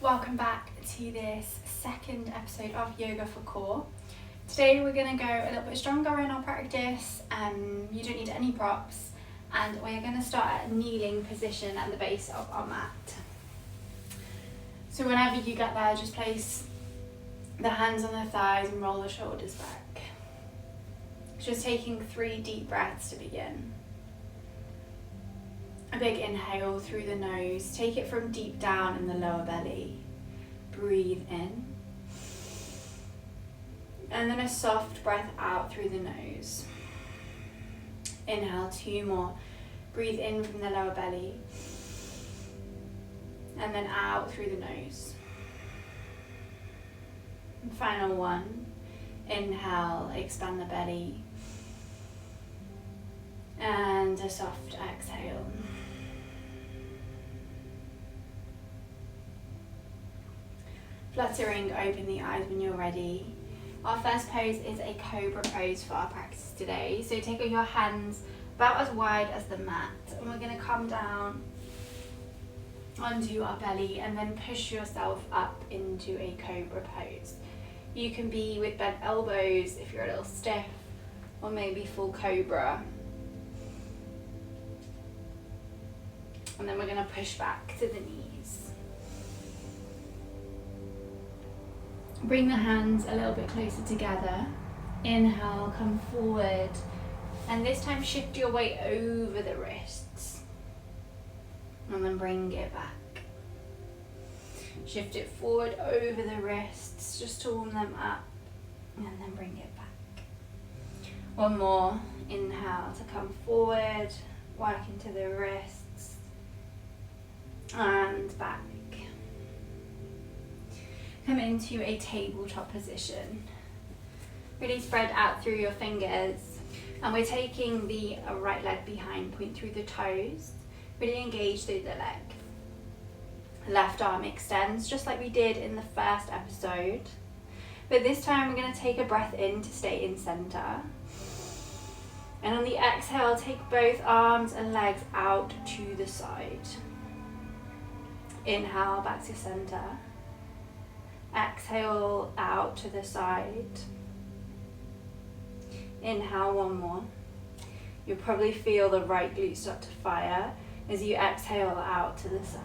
Welcome back to this second episode of Yoga for Core. Today we're going to go a little bit stronger in our practice. You don't need any props, and we're going to start at a kneeling position at the base of our mat. So whenever you get there, just place the hands on the thighs and roll the shoulders back. Just taking 3 deep breaths to begin. A big inhale through the nose. Take it from deep down in the lower belly. Breathe in. And then a soft breath out through the nose. Inhale, 2 more. Breathe in from the lower belly. And then out through the nose. And final 1. Inhale, expand the belly. And a soft exhale. Fluttering open the eyes when you're ready. Our first pose is a cobra pose for our practice today. So take your hands about as wide as the mat, and we're going to come down onto our belly and then push yourself up into a cobra pose. You can be with bent elbows if you're a little stiff, or maybe full cobra. And then we're going to push back to the knees. Bring the hands a little bit closer together. Inhale, come forward. And this time shift your weight over the wrists. And then bring it back. Shift it forward over the wrists just to warm them up. And then bring it back. 1 more. Inhale to come forward. Work into the wrists. And back. Come into a tabletop position. Really spread out through your fingers. And we're taking the right leg behind, point through the toes. Really engage through the leg. Left arm extends, just like we did in the first episode. But this time we're going to take a breath in to stay in center. And on the exhale, take both arms and legs out to the side. Inhale, back to center. Exhale, out to the side. Inhale, 1 more. You'll probably feel the right glute start to fire as you exhale out to the side.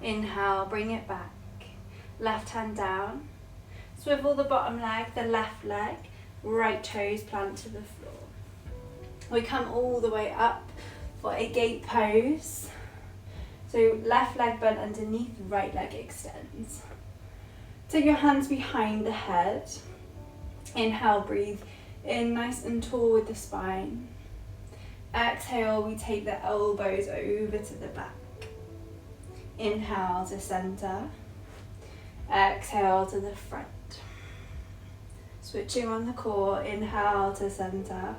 Inhale, bring it back. Left hand down. Swivel the bottom leg, the left leg. Right toes plant to the floor. We come all the way up for a gate pose. So left leg bent underneath, right leg extends. Take your hands behind the head. Inhale, breathe in nice and tall with the spine. Exhale, we take the elbows over to the back. Inhale to center. Exhale to the front. Switching on the core, inhale to center.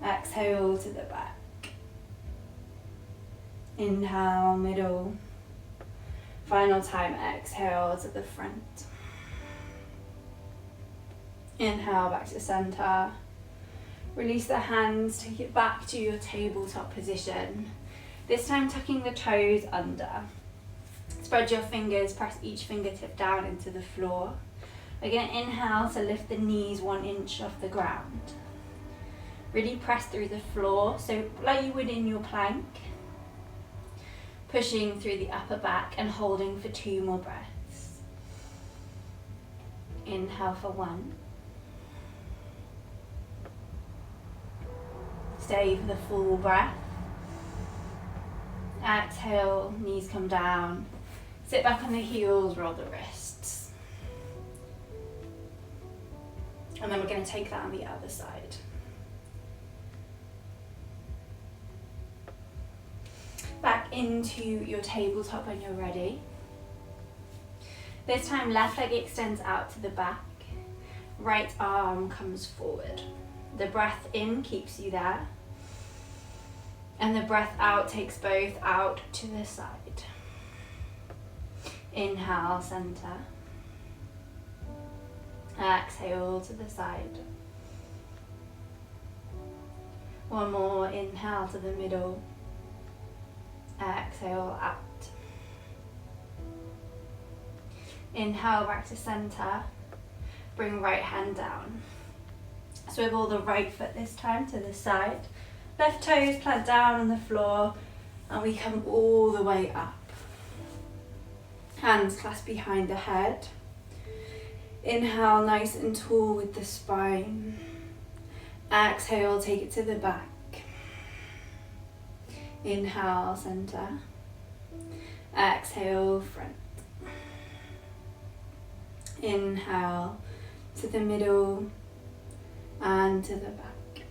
Exhale to the back. Inhale, middle. Final time, exhale to the front. Inhale, back to center. Release the hands, take it back to your tabletop position. This time tucking the toes under. Spread your fingers, press each fingertip down into the floor. We're going to inhale to lift the knees 1 inch off the ground. Really press through the floor, so like you would in your plank. Pushing through the upper back and holding for 2 more breaths. Inhale for 1. Stay for the full breath. Exhale, knees come down. Sit back on the heels, roll the wrists. And then we're going to take that on the other side. Back into your tabletop when you're ready. This time left leg extends out to the back. Right arm comes forward. The breath in keeps you there. And the breath out takes both out to the side. Inhale, center. Exhale to the side. One more, inhale to the middle. Exhale out. Inhale back to center. Bring right hand down. Swivel the right foot this time to the side. Left toes plant down on the floor, and we come all the way up. Hands clasped behind the head. Inhale, nice and tall with the spine. Exhale, take it to the back. Inhale, center. Exhale, front. Inhale to the middle and to the back.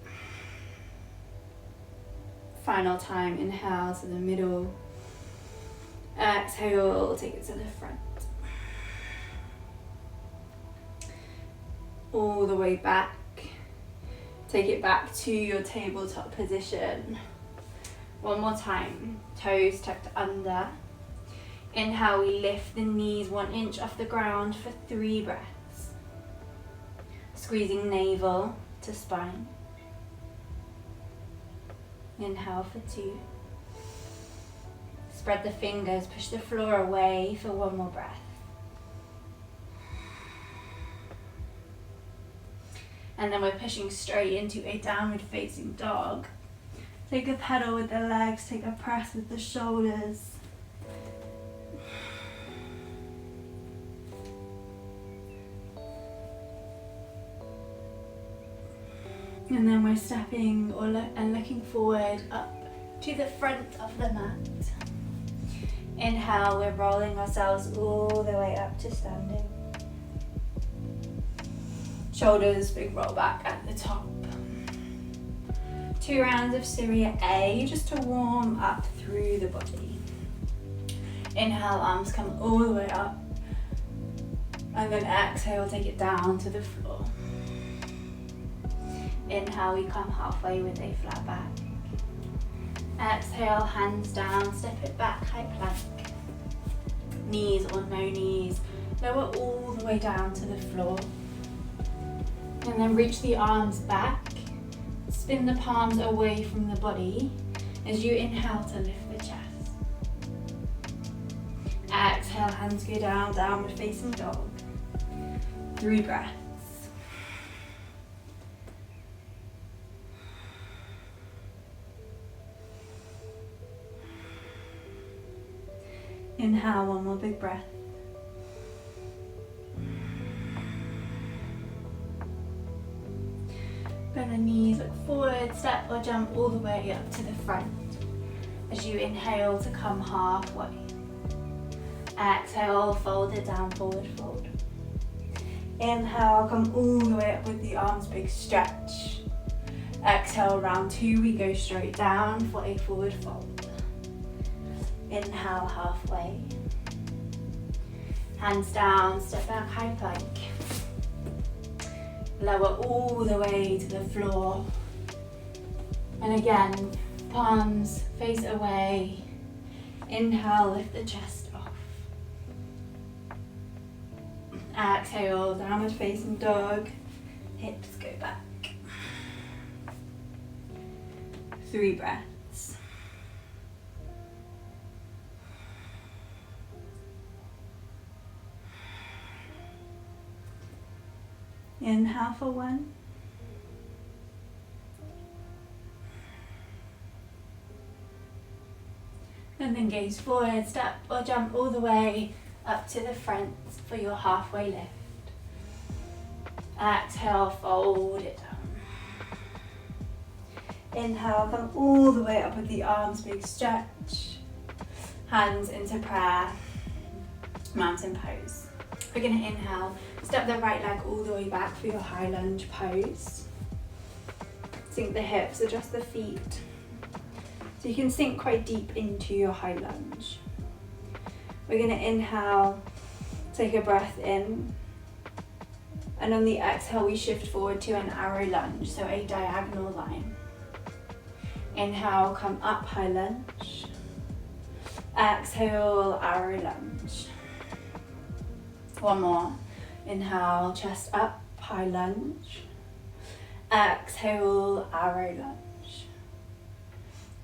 Final time, inhale to the middle. Exhale, take it to the front. All the way back. Take it back to your tabletop position. One more time, toes tucked under. Inhale, we lift the knees 1 inch off the ground for 3 breaths. Squeezing navel to spine. Inhale for 2. Spread the fingers, push the floor away for 1 more breath. And then we're pushing straight into a downward facing dog. Take a pedal with the legs, take a press with the shoulders. And then we're stepping and looking forward up to the front of the mat. Inhale, we're rolling ourselves all the way up to standing. Shoulders, big roll back at the top. 2 rounds of Syria A, just to warm up through the body. Inhale, arms come all the way up. And then exhale, take it down to the floor. Inhale, we come halfway with a flat back. Exhale, hands down, step it back, high plank. Knees or no knees, lower all the way down to the floor. And then reach the arms back. Spin the palms away from the body as you inhale to lift the chest. Exhale, hands go down, downward facing dog. 3 breaths. Inhale, 1 more big breath. Bend the knees, look forward, step or jump all the way up to the front as you inhale to come halfway. Exhale, fold it down, forward fold. Inhale, come all the way up with the arms, big stretch. Exhale, round 2, we go straight down for a forward fold. Inhale, halfway. Hands down, step back, high plank. Lower all the way to the floor. And again, palms face away. Inhale, lift the chest off. Exhale, downward facing dog. Hips go back. 3 breaths. Inhale for 1. And then gaze forward, step or jump all the way up to the front for your halfway lift. Exhale, fold it down. Inhale, come all the way up with the arms, big stretch. Hands into prayer, mountain pose. We're going to inhale, step the right leg all the way back for your high lunge pose. Sink the hips, adjust the feet. So you can sink quite deep into your high lunge. We're going to inhale, take a breath in. And on the exhale, we shift forward to an arrow lunge, so a diagonal line. Inhale, come up, high lunge. Exhale, arrow lunge. 1 more. Inhale, chest up, high lunge. Exhale, arrow lunge.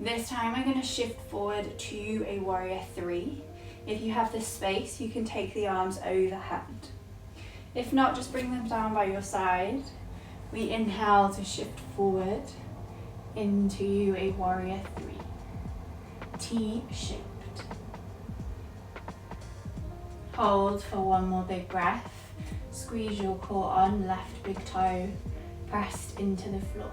This time I'm going to shift forward to a warrior 3. If you have the space, you can take the arms overhand. If not, just bring them down by your side. We inhale to shift forward into a warrior 3. T-shaped. Hold for one more big breath. Squeeze your core on, left big toe pressed into the floor.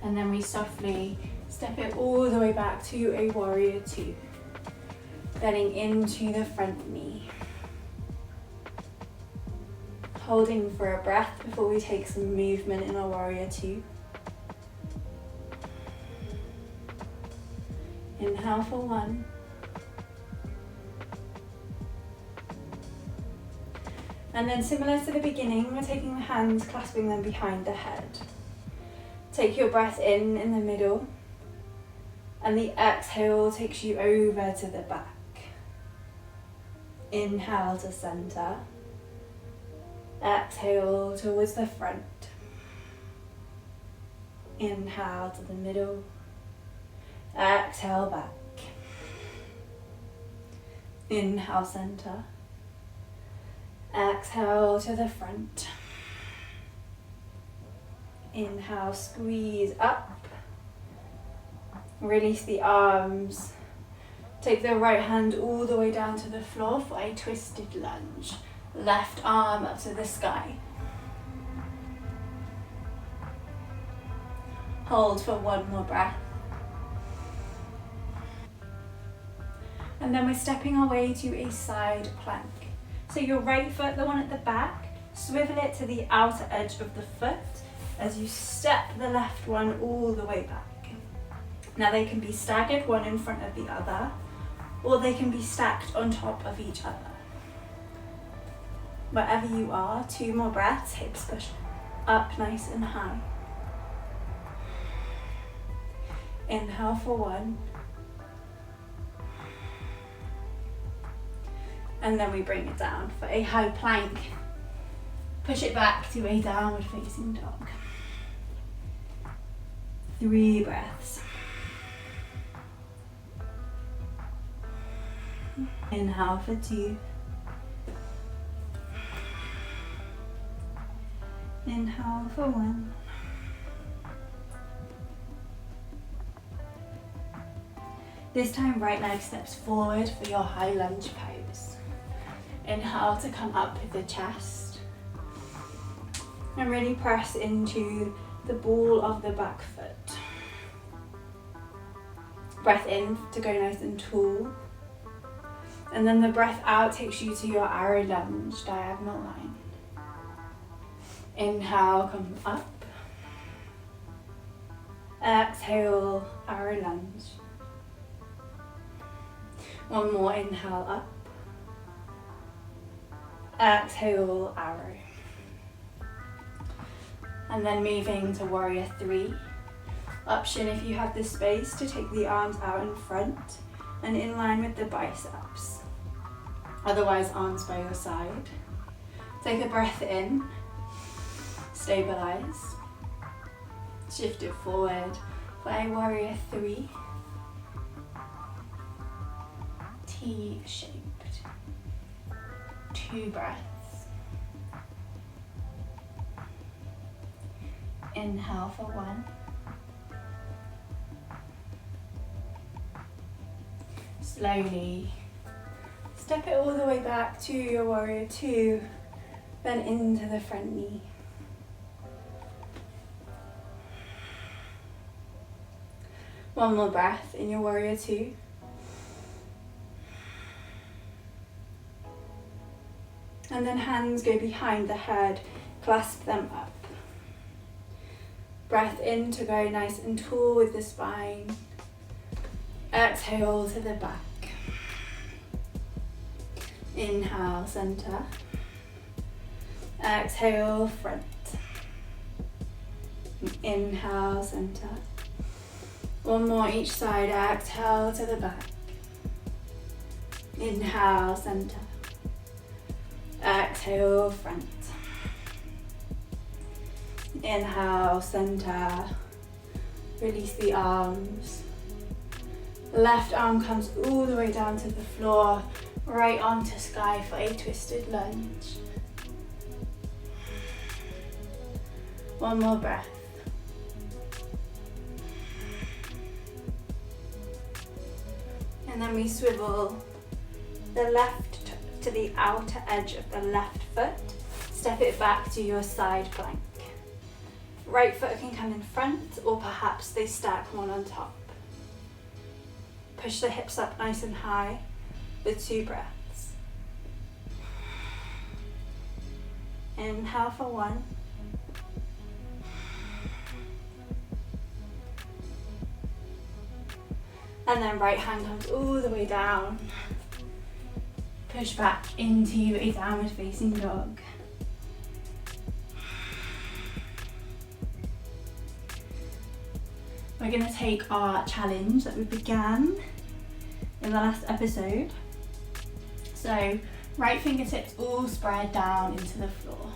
And then we softly step it all the way back to a warrior 2. Bending into the front knee. Holding for a breath before we take some movement in our warrior 2. Inhale for 1. And then similar to the beginning, we're taking the hands, clasping them behind the head. Take your breath in the middle, and the exhale takes you over to the back. Inhale to center. Exhale towards the front. Inhale to the middle. Exhale back. Inhale center. Exhale to the front. Inhale, squeeze up. Release the arms. Take the right hand all the way down to the floor for a twisted lunge. Left arm up to the sky. Hold for one more breath. And then we're stepping our way to a side plank. So your right foot, the one at the back, swivel it to the outer edge of the foot as you step the left one all the way back. Now they can be staggered, one in front of the other, or they can be stacked on top of each other. Wherever you are, 2 more breaths, hips push up nice and high. Inhale for 1. And then we bring it down for a high plank. Push it back to a downward facing dog. 3 breaths. Inhale for 2. Inhale for 1. This time right leg steps forward for your high lunge pose. Inhale to come up with the chest. And really press into the ball of the back foot. Breath in to go nice and tall. And then the breath out takes you to your arrow lunge, diagonal line. Inhale, come up. Exhale, arrow lunge. One more, inhale up. Exhale, arrow. And then moving to warrior 3. Option if you have the space to take the arms out in front and in line with the biceps. Otherwise, arms by your side. Take a breath in. Stabilize. Shift it forward for a warrior 3. T-shaped. 2 breaths. Inhale for 1. Slowly step it all the way back to your warrior 2, then into the front knee. One more breath in your warrior 2. And then hands go behind the head, clasp them up. Breath in to go nice and tall with the spine. Exhale to the back. Inhale, center. Exhale, front. Inhale, center. One more each side. Exhale to the back. Inhale, center. Exhale, front. Inhale, center. Release the arms. Left arm comes all the way down to the floor. Right arm to sky for a twisted lunge. One more breath. And then we swivel the left to the outer edge of the left foot. Step it back to your side plank. Right foot can come in front, or perhaps they stack one on top. Push the hips up nice and high with 2 breaths. Inhale for 1. And then right hand comes all the way down. Push back into a downward facing dog. We're going to take our challenge that we began in the last episode. So right fingertips all spread down into the floor.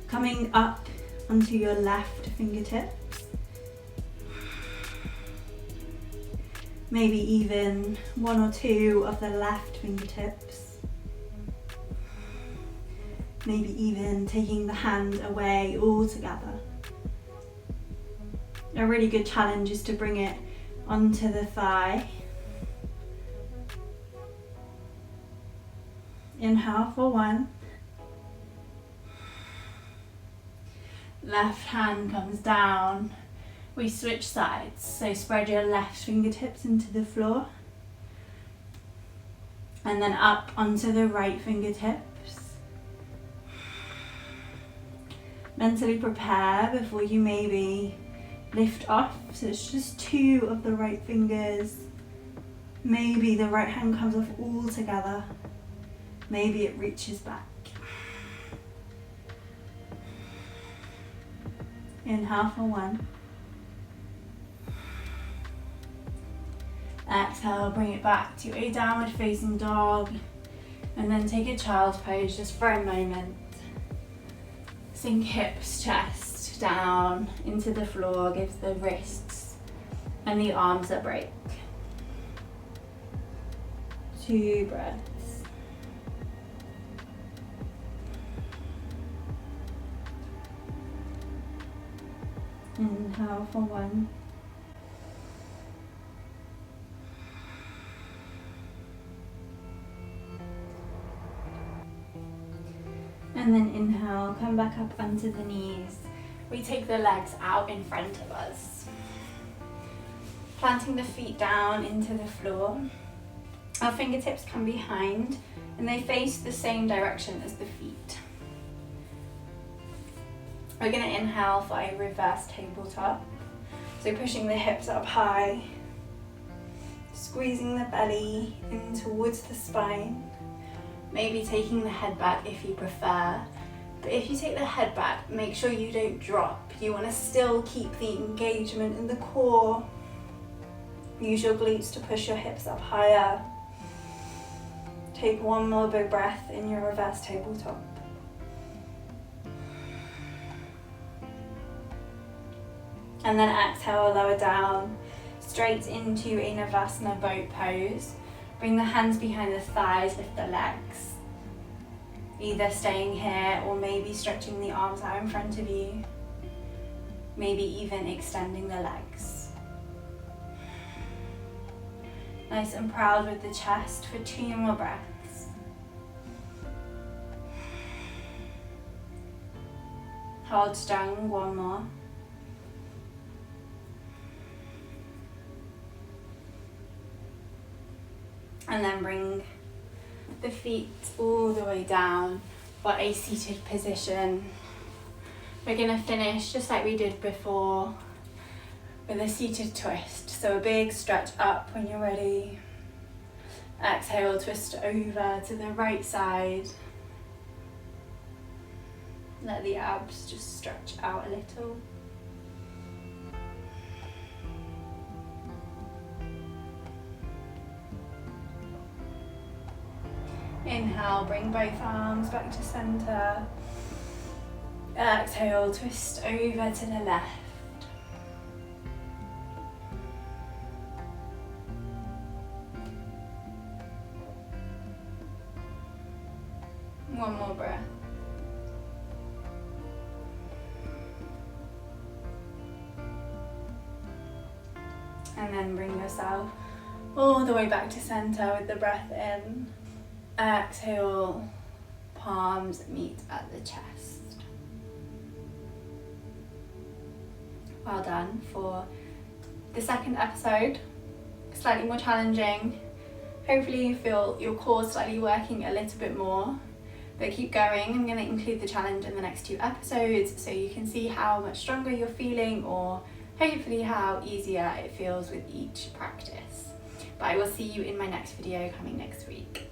Coming up onto your left fingertips. Maybe even 1 or 2 of the left fingertips. Maybe even taking the hand away altogether. A really good challenge is to bring it onto the thigh. Inhale for 1. Left hand comes down. We switch sides, so spread your left fingertips into the floor. And then up onto the right fingertips. Mentally prepare before you maybe lift off. So it's just 2 of the right fingers. Maybe the right hand comes off altogether. Maybe it reaches back. Inhale for 1. Exhale, bring it back to a downward facing dog. And then take a child's pose just for a moment. Sink hips, chest down into the floor. Give the wrists and the arms a break. 2 breaths. Inhale for 1. And then inhale, come back up onto the knees. We take the legs out in front of us. Planting the feet down into the floor. Our fingertips come behind and they face the same direction as the feet. We're going to inhale for a reverse tabletop. So pushing the hips up high, squeezing the belly in towards the spine. Maybe taking the head back if you prefer. But if you take the head back, make sure you don't drop. You want to still keep the engagement in the core. Use your glutes to push your hips up higher. Take 1 more big breath in your reverse tabletop. And then exhale, lower down, straight into a Navasana boat pose. Bring the hands behind the thighs, lift the legs. Either staying here or maybe stretching the arms out in front of you. Maybe even extending the legs. Nice and proud with the chest for 2 more breaths. Hold strong, 1 more. And then bring the feet all the way down for a seated position. We're going to finish just like we did before with a seated twist. So a big stretch up when you're ready. Exhale, twist over to the right side. Let the abs just stretch out a little. Inhale, bring both arms back to center. Exhale, twist over to the left. One more breath. And then bring yourself all the way back to center with the breath in. Exhale, palms meet at the chest. Well done for the second episode. Slightly more challenging. Hopefully you feel your core slightly working a little bit more. But keep going. I'm going to include the challenge in the next 2 episodes so you can see how much stronger you're feeling, or hopefully how easier it feels with each practice. But I will see you in my next video coming next week.